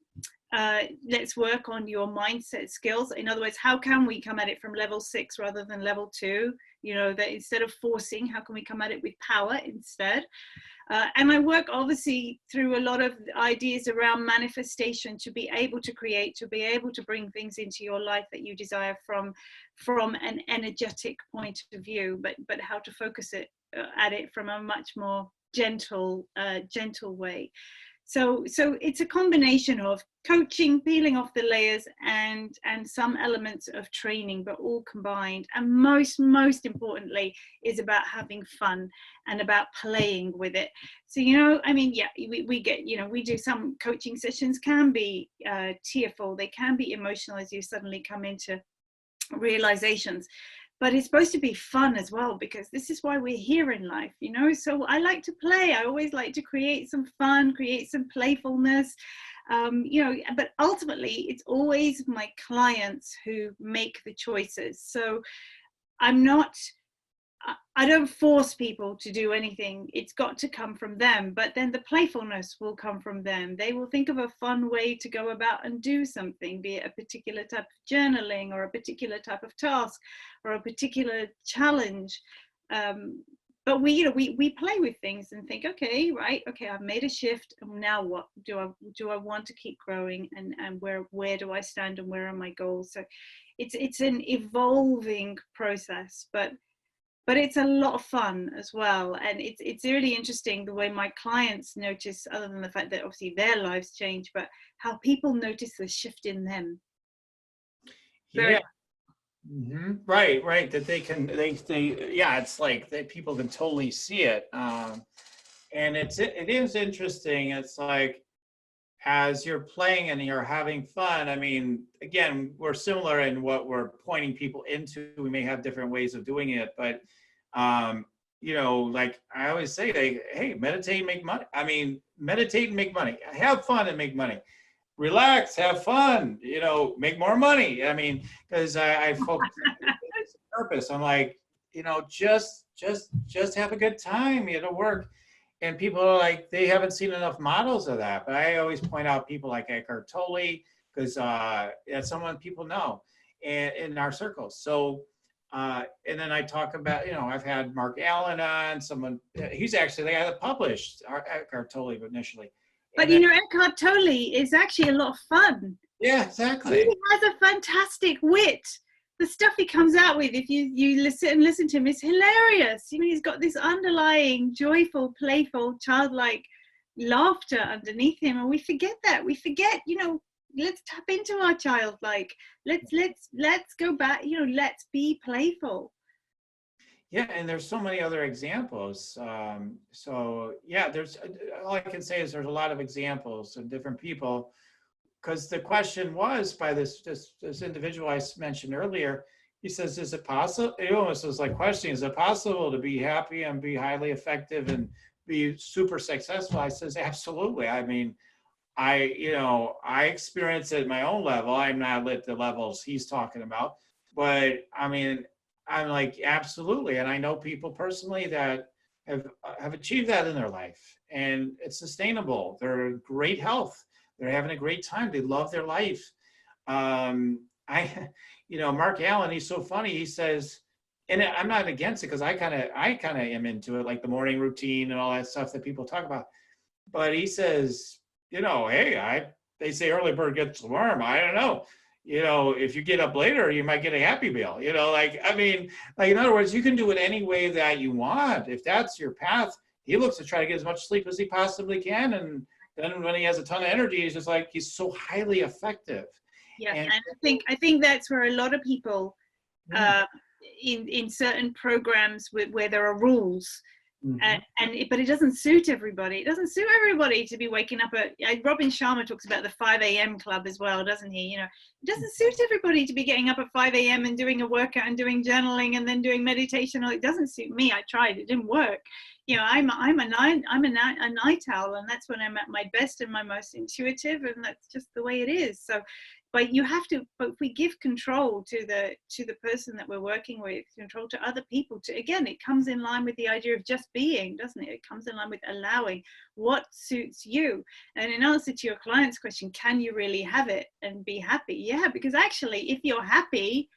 Let's work on your mindset skills. In other words, how can we come at it from level 6 rather than level 2? That instead of forcing, how can we come at it with power instead? And I work obviously through a lot of ideas around manifestation, to be able to create, to be able to bring things into your life that you desire from an energetic point of view, but how to focus it at it from a much more gentle way. So it's a combination of coaching, peeling off the layers, and some elements of training, but all combined. And most importantly is about having fun and about playing with it. So, I mean, yeah, we get, we do some coaching sessions can be tearful, they can be emotional as you suddenly come into realizations, but it's supposed to be fun as well, because this is why we're here in life, so I like to play. I always like to create some fun, create some playfulness, but ultimately it's always my clients who make the choices. So I don't force people to do anything. It's got to come from them, but then the playfulness will come from them. They will think of a fun way to go about and do something, be it a particular type of journaling or a particular type of task or a particular challenge. But we play with things and think, okay, I've made a shift, and now what? Do I want to keep growing, and where do I stand, and where are my goals? So it's an evolving process, but it's a lot of fun as well. And it's really interesting the way my clients notice, other than the fact that obviously their lives change, but how people notice the shift in them. Yeah. Mm-hmm. Right. That yeah, it's like that people can totally see it. And it is interesting. It's like, as you're playing and you're having fun, I mean, again, we're similar in what we're pointing people into. We may have different ways of doing it, but like I always say, hey, meditate and make money. I mean, meditate and make money. Have fun and make money. Relax, have fun, make more money. I mean, because I focus on purpose. I'm like, just have a good time. It'll work. And people are like, they haven't seen enough models of that. But I always point out people like Eckhart Tolle, because that's someone people know in our circles. So, and then I talk about, I've had Mark Allen on, he's actually the guy that published Eckhart Tolle initially. But Eckhart Tolle is actually a lot of fun. Yeah, exactly. He has a fantastic wit. The stuff he comes out with, if you listen to him, is hilarious. He's got this underlying, joyful, playful, childlike laughter underneath him, and we forget that. We forget, let's tap into our childlike. Let's go back. Let's be playful. Yeah, and there's so many other examples. So yeah, there's all I can say is there's a lot of examples of different people. Because the question was by this individual I mentioned earlier, he says, is it possible? It almost was like questioning, is it possible to be happy and be highly effective and be super successful? I says, absolutely. I mean, I experience it at my own level. I'm not at the levels he's talking about, but I mean, I'm like, absolutely. And I know people personally that have achieved that in their life, and it's sustainable. They're in great health. They're having a great time. They love their life. Mark Allen, he's so funny. He says, and I'm not against it because I kind of am into it, like the morning routine and all that stuff that people talk about. But he says, hey, they say early bird gets the worm. I don't know. If you get up later, you might get a happy meal. In other words, you can do it any way that you want. If that's your path, he looks to try to get as much sleep as he possibly can, and then when he has a ton of energy, he's just like, he's so highly effective. Yeah, and I think that's where a lot of people in certain programs where there are rules, but it doesn't suit everybody. It doesn't suit everybody to be waking up Robin Sharma talks about the 5 a.m. club as well, doesn't he? It doesn't suit everybody to be getting up at 5 a.m. and doing a workout and doing journaling and then doing meditation. It doesn't suit me. I tried, it didn't work. I'm a night owl, and that's when I'm at my best and my most intuitive, and that's just the way it is. So, but if we give control to the person that we're working with, control to other people, again, it comes in line with the idea of just being, doesn't it? It comes in line with allowing what suits you. And in answer to your client's question, can you really have it and be happy? Yeah, because actually, if you're happy,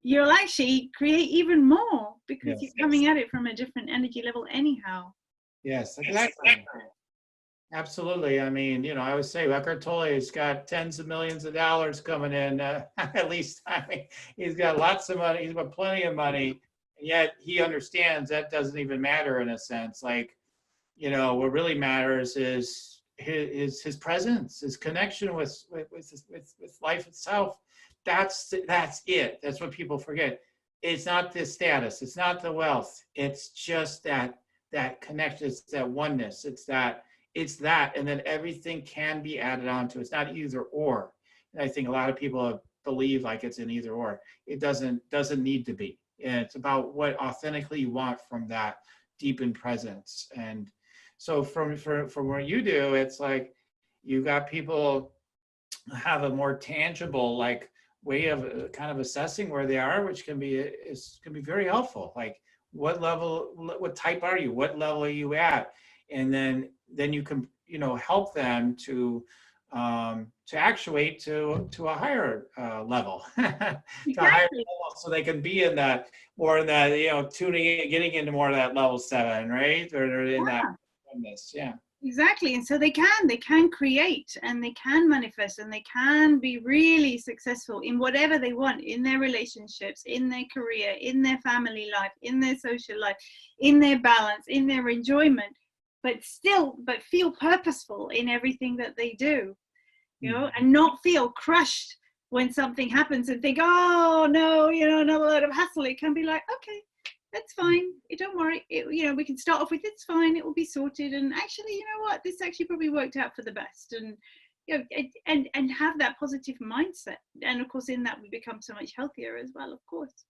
you'll actually create even more, because you're coming at it from a different energy level anyhow. Yes, exactly. Absolutely. I mean, I always say Eckhart Tolle has got tens of millions of dollars coming in. At least, I mean, he's got lots of money. He's got plenty of money. And yet he understands that doesn't even matter in a sense. Like, what really matters is his presence, his connection with life itself. That's it. That's what people forget. It's not the status. It's not the wealth. It's just that connection. It's that oneness. It's that, and then everything can be added onto. It's not either or. And I think a lot of people believe like it's an either or. It doesn't need to be. And it's about what authentically you want from that deepened presence. And so from what you do, it's like you got people have a more tangible like way of kind of assessing where they are, which can be very helpful. Like what level, what type are you? What level are you at? And then you can, help them to actuate to a higher level, to a higher level, so they can be in that more in that, tuning in, getting into more of that level 7, right? Or in that oneness, yeah. Exactly. And so they can create and they can manifest and they can be really successful in whatever they want, in their relationships, in their career, in their family life, in their social life, in their balance, in their enjoyment, but feel purposeful in everything that they do, and not feel crushed when something happens and think, oh no, another load of hassle. It can be like, okay, that's fine. Don't worry. We can start off with, it's fine. It will be sorted. And actually, you know what? This actually probably worked out for the best. And and have that positive mindset. And of course, in that we become so much healthier as well. Of course.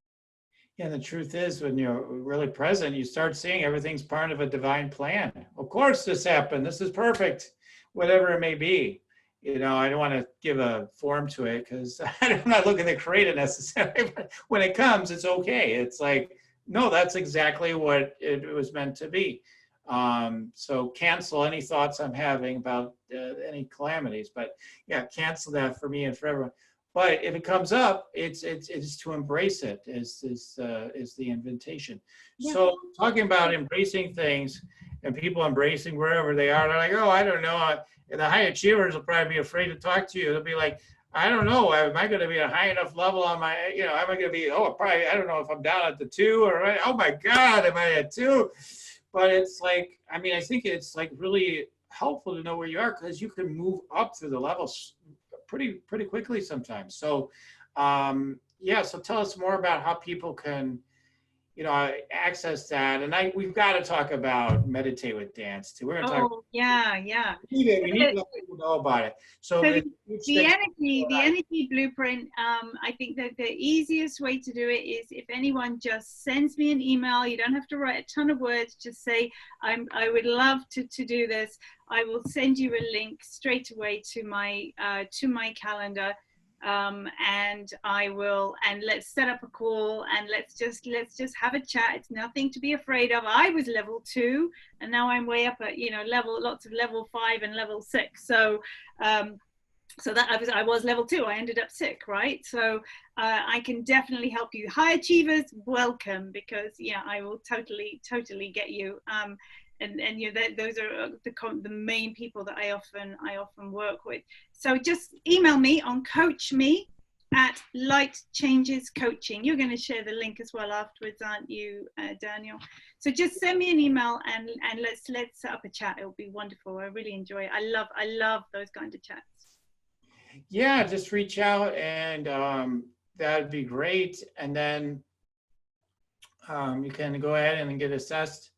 Yeah, the truth is, when you're really present, you start seeing everything's part of a divine plan. Of course, this happened. This is perfect, whatever it may be. I don't want to give a form to it because I'm not looking to create it necessarily. But when it comes, it's okay. It's like, no, that's exactly what it was meant to be. So cancel any thoughts I'm having about any calamities, but yeah, cancel that for me and for everyone. But if it comes up, it's to embrace it is the invitation. Yeah. So talking about embracing things and people embracing wherever they are, they're like, oh, I don't know. And the high achievers will probably be afraid to talk to you. They'll be like, I don't know. Am I going to be a high enough level on my, am I going to be, probably, I don't know if I'm down at the 2 or, oh my God, am I at 2? But it's like, I think it's like really helpful to know where you are because you can move up through the levels pretty quickly sometimes. So, so tell us more about how people can, access that. And we've got to talk about meditate with dance too. We're going to talk. Oh, yeah. We need to let people know about it. So the energy blueprint, I think that the easiest way to do it is if anyone just sends me an email. You don't have to write a ton of words. Just say, I would love to do this. I will send you a link straight away to my calendar. And let's set up a call and let's just have a chat. It's nothing to be afraid of. I was level 2 and now I'm way up at lots of level 5 and level 6. So that I was level 2. I ended up 6, right? So I can definitely help you. High achievers, welcome, because I will totally get you. And those are the main people that I often work with. So just email me on coachme@lightchangescoaching. You're going to share the link as well afterwards, aren't you, Daniel? So just send me an email and let's set up a chat. It'll be wonderful. I really enjoy it. I love those kinds of chats. Yeah, just reach out and that'd be great. And then you can go ahead and get assessed.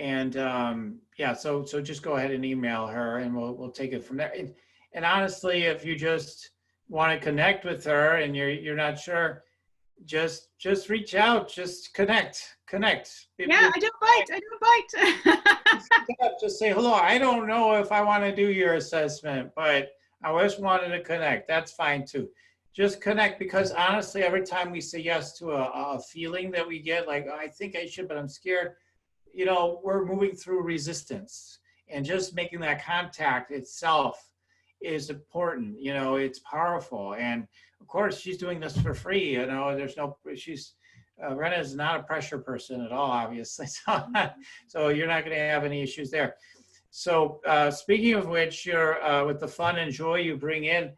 And so just go ahead and email her and we'll take it from there. And honestly, if you just want to connect with her and you're not sure, just reach out, just connect. Yeah, I don't bite. Just say hello. I don't know if I want to do your assessment, but I just wanted to connect. That's fine too. Just connect, because honestly, every time we say yes to a feeling that we get, like, I think I should, but I'm scared, we're moving through resistance, and just making that contact itself is important. It's powerful. And of course, she's doing this for free. Rana is not a pressure person at all, obviously. So you're not going to have any issues there. So speaking of which, you're with the fun and joy you bring in,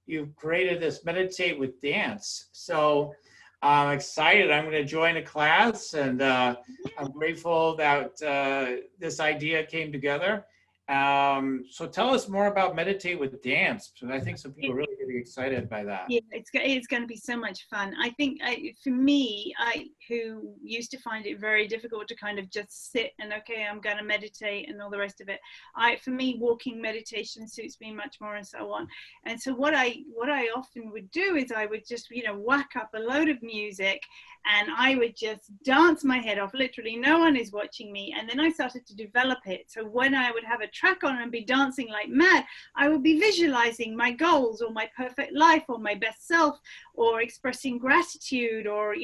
you've created this meditate with dance. So I'm excited. I'm going to join a class, and I'm grateful that this idea came together. So tell us more about Meditate with Dance. So I think some people are really going to be excited by that. Yeah, it's going to be so much fun. I think for me, who used to find it very difficult to kind of just sit and, okay, I'm going to meditate and all the rest of it. For me, walking meditation suits me much more and so on. And so what I often would do is I would just, whack up a load of music and I would just dance my head off. Literally, no one is watching me. And then I started to develop it. So when I would have a track on and be dancing like mad, I would be visualizing my goals or my perfect life or my best self, or expressing gratitude, or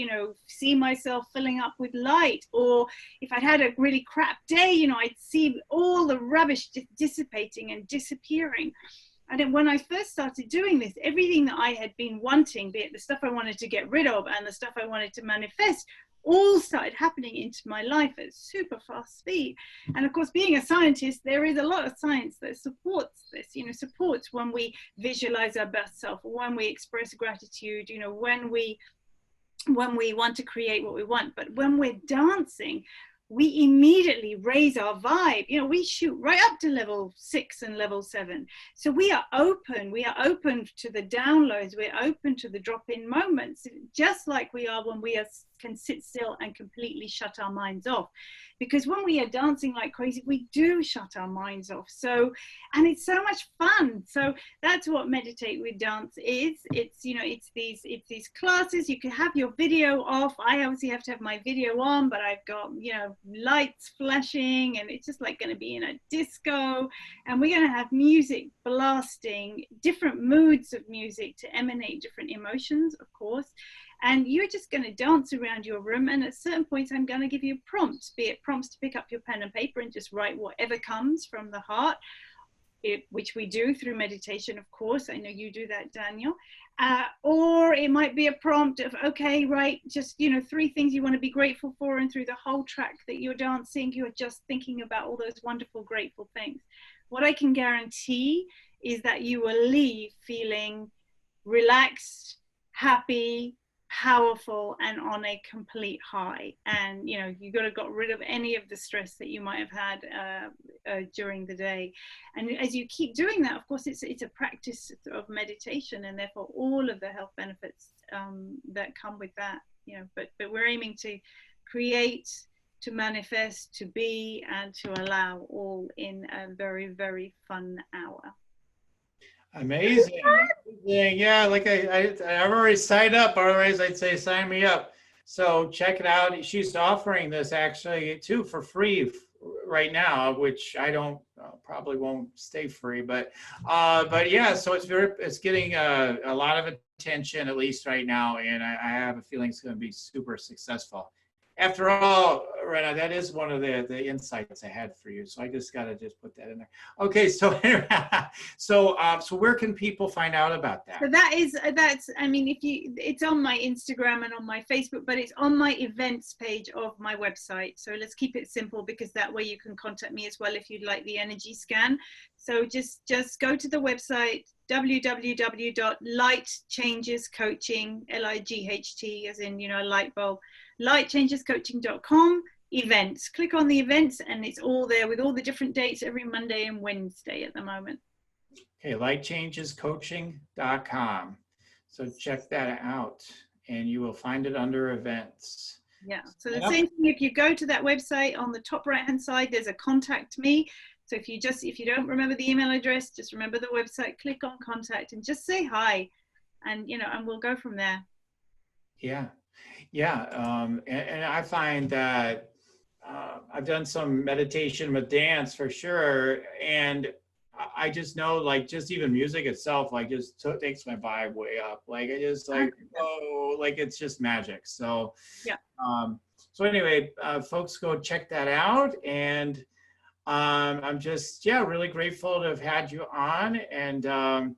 see myself filling up with light. Or if I had a really crap day, I'd see all the rubbish just dissipating and disappearing. And then when I first started doing this, everything that I had been wanting, be it the stuff I wanted to get rid of and the stuff I wanted to manifest, all started happening into my life at super fast speed. And of course, being a scientist, there is a lot of science that supports this, supports when we visualize our best self, or when we express gratitude, when we want to create what we want. But when we're dancing, we immediately raise our vibe. We shoot right up to level 6 and level 7. So we are open to the downloads. We're open to the drop-in moments, just like we are when we can sit still and completely shut our minds off. Because when we are dancing like crazy, we do shut our minds off. So, and it's so much fun. So that's what Meditate with Dance is. It's, it's these classes. You can have your video off. I obviously have to have my video on, but I've got, lights flashing, and it's just like going to be in a disco. And we're going to have music blasting, different moods of music to emanate different emotions, of course. And you're just going to dance around your room. And at certain points, I'm going to give you prompts, be it prompts to pick up your pen and paper and just write whatever comes from the heart, which we do through meditation, of course. I know you do that, Daniel. Or it might be a prompt of, okay, right, just, 3 things you want to be grateful for. And through the whole track that you're dancing, you're just thinking about all those wonderful, grateful things. What I can guarantee is that you will leave feeling relaxed, happy, powerful, and on a complete high. And you got to got rid of any of the stress that you might have had during the day. And as you keep doing that, of course, it's a practice of meditation, and therefore all of the health benefits that come with that. But we're aiming to create, to manifest, to be, and to allow, all in a very, very fun hour. Amazing. Yeah, like I've already signed up. Otherwise, I'd say sign me up. So check it out. She's offering this actually too for free right now, which I don't probably won't stay free, but yeah. So it's getting a lot of attention, at least right now, and I have a feeling it's going to be super successful. After all, Rana, that is one of the insights I had for you. So I just got to put that in there. Okay, so so where can people find out about that? So that's, I mean, it's on my Instagram and on my Facebook, but it's on my events page of my website. So let's keep it simple, because that way you can contact me as well if you'd like the energy scan. So just go to the website, www.lightchangescoaching, LIGHT, as in, light bulb, lightchangescoaching.com, events. Click on the events, and it's all there with all the different dates every Monday and Wednesday at the moment. Okay, lightchangescoaching.com. So check that out, and you will find it under events. Yeah, so the same thing, if you go to that website, on the top right hand side, there's a contact me. So if you don't remember the email address, just remember the website, click on contact, and just say hi, and and we'll go from there. Yeah. And I find that I've done some meditation with dance for sure, and I just know, like, just even music itself, like, just takes my vibe way up. Like, it just like, oh, like, it's just magic. So yeah. So anyway, folks, go check that out, and I'm just really grateful to have had you on, and I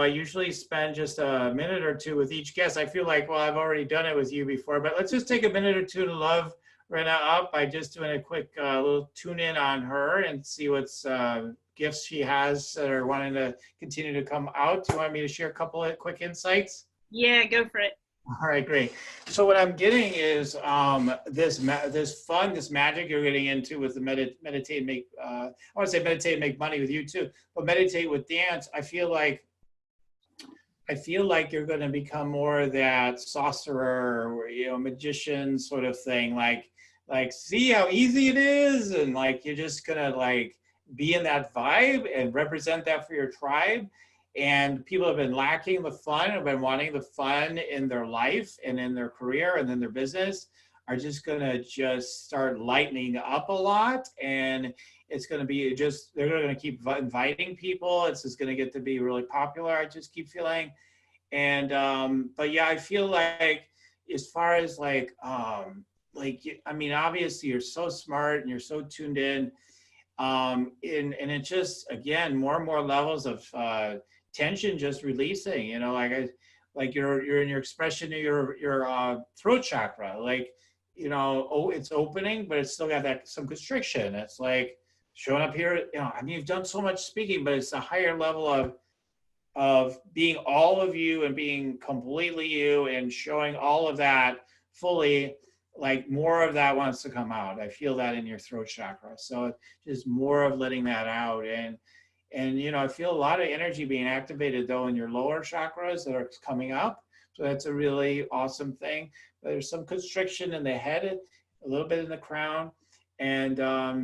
usually spend just a minute or two with each guest. I feel like, well, I've already done it with you before, but let's just take a minute or two to love Rana up by just doing a quick little tune in on her and see what's gifts she has that are wanting to continue to come out. Do you want me to share a couple of quick insights? Yeah, go for it. All right, great. So what I'm getting is this magic you're getting into with the meditate and make. I want to say meditate and make money with you too, but meditate with dance. I feel like you're going to become more of that sorcerer, or, magician sort of thing. Like see how easy it is, and like you're just gonna like be in that vibe and represent that for your tribe. And people have been lacking the fun, have been wanting the fun in their life and in their career and in their business, are just gonna just start lightening up a lot. And it's going to be just, they're going to keep inviting people. It's just going to get to be really popular. I just keep feeling. And but yeah, I feel like as far as I mean, obviously you're so smart and you're so tuned in. And it's just, again, more and more levels of tension just releasing, like you're in your expression of your throat chakra, like, it's opening, but it's still got that some constriction. It's like showing up here, I mean, you've done so much speaking, but it's a higher level of being all of you and being completely you and showing all of that fully. Like more of that wants to come out. I feel that in your throat chakra. So just more of letting that out. And I feel a lot of energy being activated though in your lower chakras that are coming up. So that's a really awesome thing. But there's some constriction in the head, a little bit in the crown, and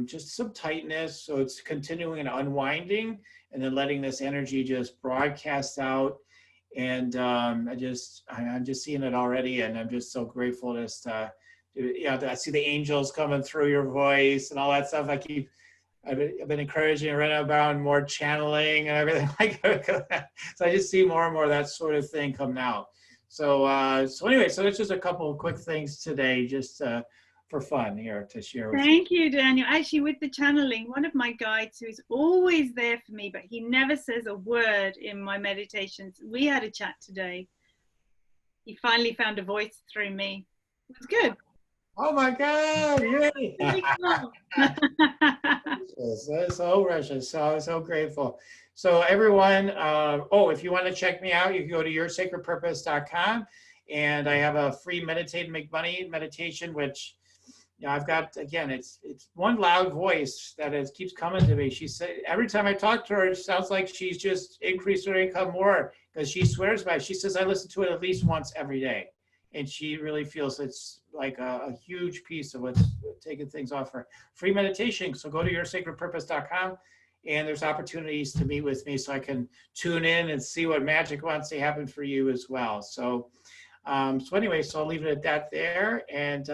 just some tightness. So it's continuing and unwinding, and then letting this energy just broadcast out. And I'm just seeing it already, and I'm just so grateful just I see the angels coming through your voice and all that stuff. I've been encouraging Rana about more channeling and everything like that. So I just see more and more of that sort of thing coming out. So anyway, so it's just a couple of quick things today, just for fun here to share with you. Thank you, Daniel. Actually, with the channeling, one of my guides who's always there for me, but he never says a word in my meditations. We had a chat today. He finally found a voice through me. It was good. Oh my God! Yay! So precious. So grateful. So everyone, if you want to check me out, you can go to yoursacredpurpose.com, and I have a free meditate and make money meditation, which I've got, again, it's one loud voice that keeps coming to me. She said every time I talk to her, it sounds like she's just increased her income more, because she swears by it. She says I listen to it at least once every day. And she really feels it's like a huge piece of what's taking things off her. Free meditation. So go to yoursacredpurpose.com, and there's opportunities to meet with me so I can tune in and see what magic wants to happen for you as well. So anyway, so I'll leave it at that there. And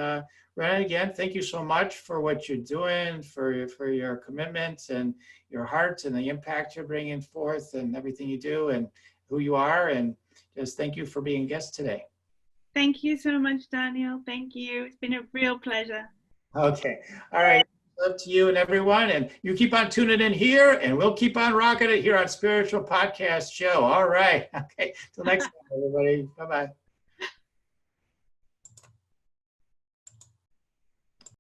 Rana, again, thank you so much for what you're doing, for your commitment and your heart and the impact you're bringing forth and everything you do and who you are. And just thank you for being a guest today. Thank you so much, Daniel. Thank you. It's been a real pleasure. Okay. All right. Up to you and everyone. And you keep on tuning in here, and we'll keep on rocking it here on Spiritual Podcast Show. All right. Okay. Till next time, everybody. Bye-bye.